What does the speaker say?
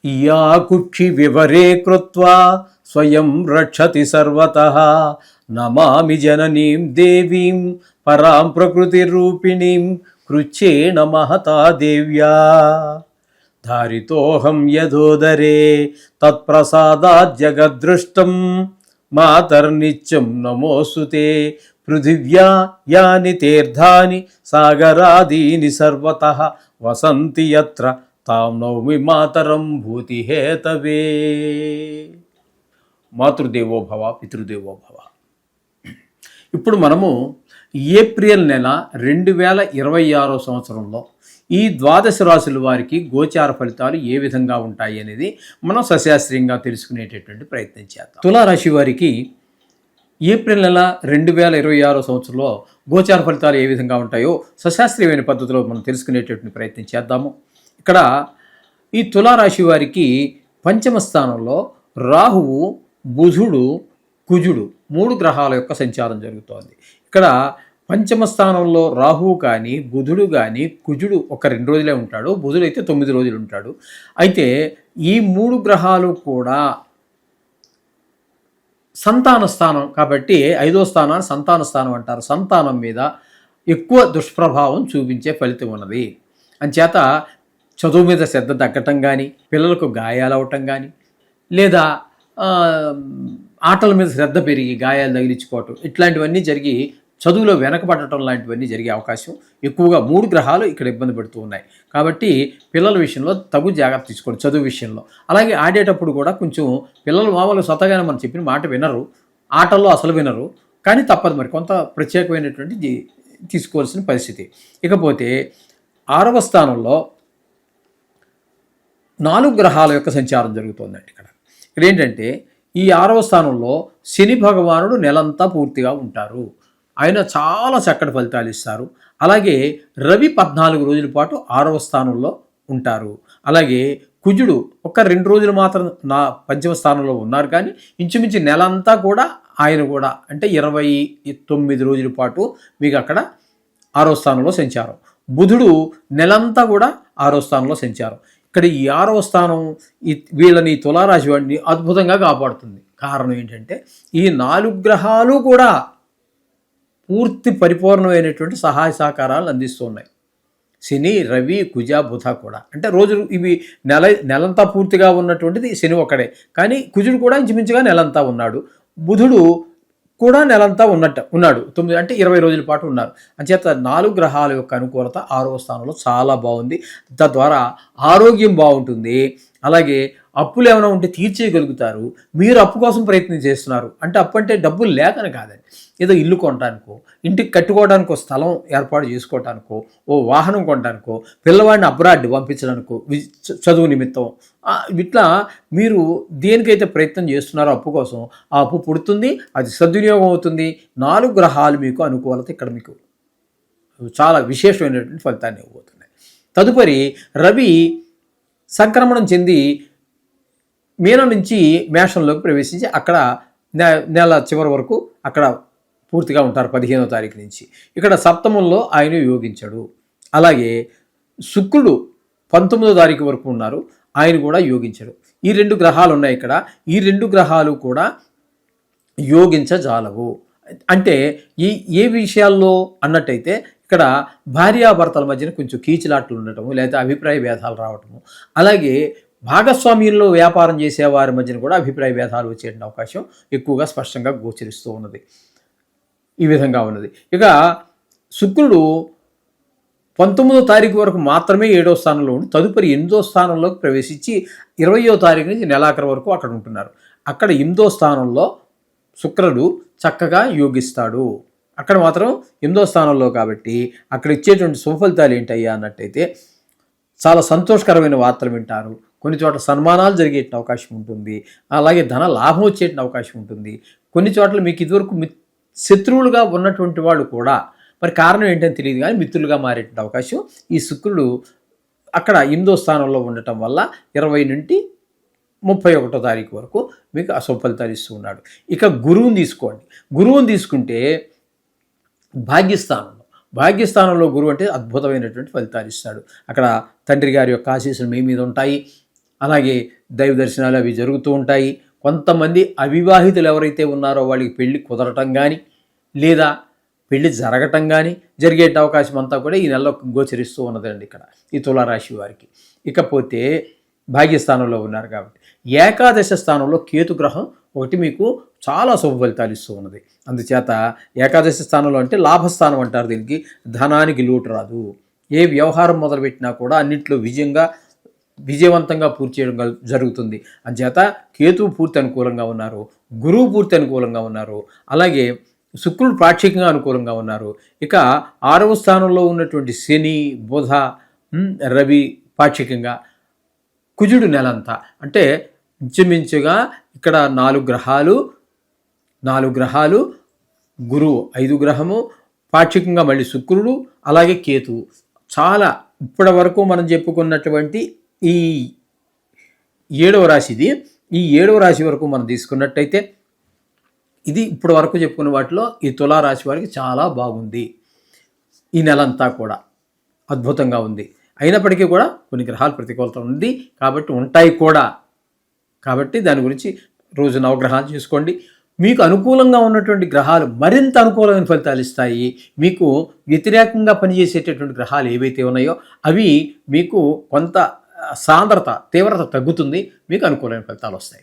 Yeah కుక్షి వివరే కృత్వా స్వయం రక్షతి సర్వతః నమామి జననీం దేవీం పరాం ప్రకృతిరూపిణీం కృచ్ఛేణ మహతా దేవ్యా ధారితోహం యథోదరే తత్ప్రసాదాత్ జగద్దృష్టం మాతర్నిత్యం నమోస్తుతే పృథివ్యా యాని తీర్థాని సాగరాదీని సర్వతః వసంతి యత్ర తాం నౌమి మాతరం భూతిహేతవే. మాతృదేవో భవ పితృదేవో భవ. ఇప్పుడు మనము ఏప్రిల్ నెల 2026 సంవత్సరంలో ఈ ద్వాదశ రాశుల వారికి గోచార ఫలితాలు ఏ విధంగా ఉంటాయి అనేది మనం సశాస్త్రీయంగా తెలుసుకునేటటువంటి ప్రయత్నం చేద్దాం. తులారాశి వారికి ఏప్రిల్ నెల 2026 సంవత్సరంలో గోచార ఫలితాలు ఏ విధంగా ఉంటాయో సశాస్త్రీయమైన పద్ధతిలో మనం తెలుసుకునేటటువంటి ప్రయత్నం చేద్దాము. ఇక్కడ ఈ తులారాశి వారికి పంచమ స్థానంలో రాహువు, బుధుడు, కుజుడు 3 గ్రహాల యొక్క సంచారం జరుగుతోంది. ఇక్కడ పంచమ స్థానంలో రాహువు కానీ, బుధుడు కానీ, కుజుడు ఒక 2 రోజులే ఉంటాడు, బుధుడు అయితే 9 రోజులు ఉంటాడు. అయితే ఈ 3 గ్రహాలు కూడా సంతాన స్థానం కాబట్టి 5వ స్థానాన్ని సంతాన స్థానం అంటారు. సంతానం మీద ఎక్కువ దుష్ప్రభావం చూపించే ఫలితం ఉన్నది. అంచేత చదువు మీద శ్రద్ధ తగ్గటం కానీ, పిల్లలకు గాయాలు అవటం కానీ, లేదా ఆటల మీద శ్రద్ధ పెరిగి గాయాలు తగిలించుకోవటం, ఇట్లాంటివన్నీ జరిగి చదువులో వెనకబడటం లాంటివన్నీ జరిగే అవకాశం ఎక్కువగా 3 గ్రహాలు ఇక్కడ ఇబ్బంది పెడుతూ ఉన్నాయి. కాబట్టి పిల్లల విషయంలో తగు జాగ్రత్త తీసుకోండి చదువు విషయంలో. అలాగే ఆడేటప్పుడు కూడా కొంచెం పిల్లలు మామూలు స్వతహాగానే మనం చెప్పిన మాట వినరు, ఆటల్లో అసలు వినరు, కానీ తప్పదు మరి కొంత ప్రత్యేకమైనటువంటి తీసుకోవాల్సిన పరిస్థితి. ఇకపోతే 6వ స్థానంలో 4 గ్రహాల యొక్క సంచారం జరుగుతుందండి. ఇక్కడ ఏంటంటే ఈ 6వ స్థానంలో శని భగవానుడు నెలంతా పూర్తిగా ఉంటారు. ఆయన చాలా చక్కటి ఫలితాలు ఇస్తారు. అలాగే రవి 14 రోజుల పాటు 6వ స్థానంలో ఉంటారు. అలాగే కుజుడు ఒక 2 రోజులు మాత్రం పంచమ స్థానంలో ఉన్నారు, కానీ ఇంచుమించు నెలంతా కూడా ఆయన కూడా అంటే 29 రోజుల పాటు మీకు అక్కడ 6వ స్థానంలో సంచారం. బుధుడు నెలంతా కూడా 6వ స్థానంలో సంచారం. ఇక్కడ ఈ 6వ స్థానం వీళ్ళని తులారాశి వాడిని అద్భుతంగా కాపాడుతుంది. కారణం ఏంటంటే ఈ 4 గ్రహాలు కూడా పూర్తి పరిపూర్ణమైనటువంటి సహాయ సహకారాలు అందిస్తున్నాయి. శని, రవి, కుజ, బుధ కూడా అంటే రోజులు ఇవి నెలంతా పూర్తిగా ఉన్నటువంటిది శని ఒక్కడే, కానీ కుజుడు కూడా ఇంచుమించుగా నెలంతా ఉన్నాడు. బుధుడు కూడా నెలంతా ఉన్నాడు 9 అంటే 20 రోజుల పాటు ఉన్నారు. అంచేత 4 గ్రహాల యొక్క అనుకూలత 6వ స్థానంలో చాలా బాగుంది. తద్వారా ఆరోగ్యం బాగుంటుంది. అలాగే అప్పులు ఏమైనా ఉంటే తీర్చేయగలుగుతారు. మీరు అప్పు కోసం ప్రయత్నం చేస్తున్నారు అంటే అప్పు అంటే డబ్బులు లేకని కాదండి, ఏదో ఇల్లు కొనడానికో, ఇంటికి కట్టుకోవడానికో, స్థలం ఏర్పాటు చేసుకోవడానికో, ఓ వాహనం కొనడానికో, పిల్లవాడిని అబ్రాడ్ పంపించడానికో, చదువు నిమిత్తం, ఇట్లా మీరు దేనికైతే ప్రయత్నం చేస్తున్నారో అప్పు కోసం ఆ అప్పు పుడుతుంది, అది సద్వినియోగం అవుతుంది. 4 గ్రహాలు మీకు అనుకూలత ఇక్కడ మీకు చాలా విశేషమైనటువంటి ఫలితాన్ని ఇవ్వబోతున్నాయి. తదుపరి రవి సంక్రమణం చెంది మీనం నుంచి మేషంలోకి ప్రవేశించి అక్కడ నెల చివరి వరకు అక్కడ పూర్తిగా ఉంటారు 15వ తారీఖు నుంచి. ఇక్కడ సప్తమంలో ఆయన యోగించాడు. అలాగే శుక్రుడు 19వ తారీఖు వరకు ఉన్నారు, ఆయన కూడా యోగించాడు. ఈ 2 గ్రహాలు ఉన్నాయి ఇక్కడ. ఈ 2 గ్రహాలు కూడా యోగించజాలవు. అంటే ఏ విషయాల్లో అన్నట్టయితే ఇక్కడ భార్యాభర్తల మధ్యన కొంచెం కీచులాట్లు ఉండటము, లేదా అభిప్రాయ భేదాలు రావటము, అలాగే భాగస్వామ్యంలో వ్యాపారం చేసే వారి మధ్యన కూడా అభిప్రాయ భేదాలు వచ్చే అవకాశం ఎక్కువగా స్పష్టంగా గోచరిస్తూ ఉన్నది. ఈ విధంగా ఉన్నది. ఇక శుక్రుడు 19వ తారీఖు వరకు మాత్రమే 7వ స్థానంలో ఉండి తదుపరి 8వ స్థానంలోకి ప్రవేశించి 20వ తారీఖు నుంచి నెలాఖరు వరకు అక్కడ ఉంటున్నారు. అక్కడ 8వ స్థానంలో శుక్రుడు చక్కగా యోగిస్తాడు. అక్కడ మాత్రం 8వ స్థానంలో కాబట్టి అక్కడ ఇచ్చేటువంటి సుఫలితాలు ఏంటయ్యా అన్నట్టయితే చాలా సంతోషకరమైన వార్తలు వింటారు. కొన్ని చోట్ల సన్మానాలు జరిగే అవకాశం ఉంటుంది. అలాగే ధన లాభం వచ్చే అవకాశం ఉంటుంది. కొన్ని చోట్ల మీకు ఇదివరకు శత్రువులుగా ఉన్నటువంటి వాళ్ళు కూడా మరి కారణం ఏంటని తెలియదు కానీ మిత్రులుగా మారే అవకాశం ఈ శుక్రుడు అక్కడ 8వ స్థానంలో ఉండటం వల్ల 20 నుండి 31వ తారీఖు వరకు మీకు అశుభఫలితాలు ఇస్తూ ఉన్నాడు. ఇక గురువుని తీసుకోండి. గురువుని తీసుకుంటే భాగ్యస్థానంలో గురువు అంటే అద్భుతమైనటువంటి ఫలితాలు ఇస్తాడు. అక్కడ తండ్రి గారి యొక్క ఆశీస్సులు మీ మీద ఉంటాయి. అలాగే దైవ దర్శనాలు అవి జరుగుతూ ఉంటాయి. కొంతమంది అవివాహితులు ఎవరైతే ఉన్నారో వాళ్ళకి పెళ్లి కుదరటం కానీ లేదా పెళ్లి జరగటం కానీ జరిగే అవకాశం అంతా కూడా ఈ నెలలో గోచరిస్తూ ఉన్నదండి ఇక్కడ ఈ తులారాశి వారికి. ఇకపోతే భాగ్యస్థానంలో ఉన్నారు కాబట్టి ఏకాదశ స్థానంలో కేతు గ్రహం ఒకటి మీకు చాలా శుభ ఫలితాలు ఇస్తూ ఉన్నది. అందుచేత ఏకాదశ స్థానంలో అంటే లాభస్థానం అంటారు దీనికి. ధనానికి లోటు రాదు. ఏ వ్యవహారం మొదలుపెట్టినా కూడా అన్నింటిలో విజయవంతంగా పూర్తి చేయడం జరుగుతుంది. అందుచేత కేతువు పూర్తి అనుకూలంగా ఉన్నారు, గురువు పూర్తి అనుకూలంగా ఉన్నారు, అలాగే శుక్రుడు పాక్షికంగా అనుకూలంగా ఉన్నారు. ఇక 6వ స్థానంలో ఉన్నటువంటి శని, బుధ, రవి పాక్షికంగా, కుజుడు నెలంతా అంటే ఇంచుమించుగా ఇక్కడ 4 గ్రహాలు, గురువు 5 గ్రహము, పాక్షికంగా మళ్ళీ శుక్రుడు, అలాగే కేతువు. చాలా ఇప్పటి వరకు మనం చెప్పుకున్నటువంటి ఈ 7వ రాశిది. ఈ 7వ రాశి వరకు మనం తీసుకున్నట్టయితే ఇది ఇప్పటి వరకు చెప్పుకున్న వాటిలో ఈ తులారాశి వారికి చాలా బాగుంది. ఈ నెలంతా కూడా అద్భుతంగా ఉంది. అయినప్పటికీ కూడా కొన్ని గ్రహాలు ప్రతికూలత ఉంది కాబట్టి ఉంటాయి కూడా. కాబట్టి దాని గురించి రోజు నవగ్రహాలు చేసుకోండి. మీకు అనుకూలంగా ఉన్నటువంటి గ్రహాలు మరింత అనుకూలమైన ఫలితాలు ఇస్తాయి. మీకు వ్యతిరేకంగా పనిచేసేటటువంటి గ్రహాలు ఏవైతే ఉన్నాయో అవి మీకు కొంత తీవ్రత తగ్గుతుంది. మీకు అనుకూలమైన ఫలితాలు వస్తాయి.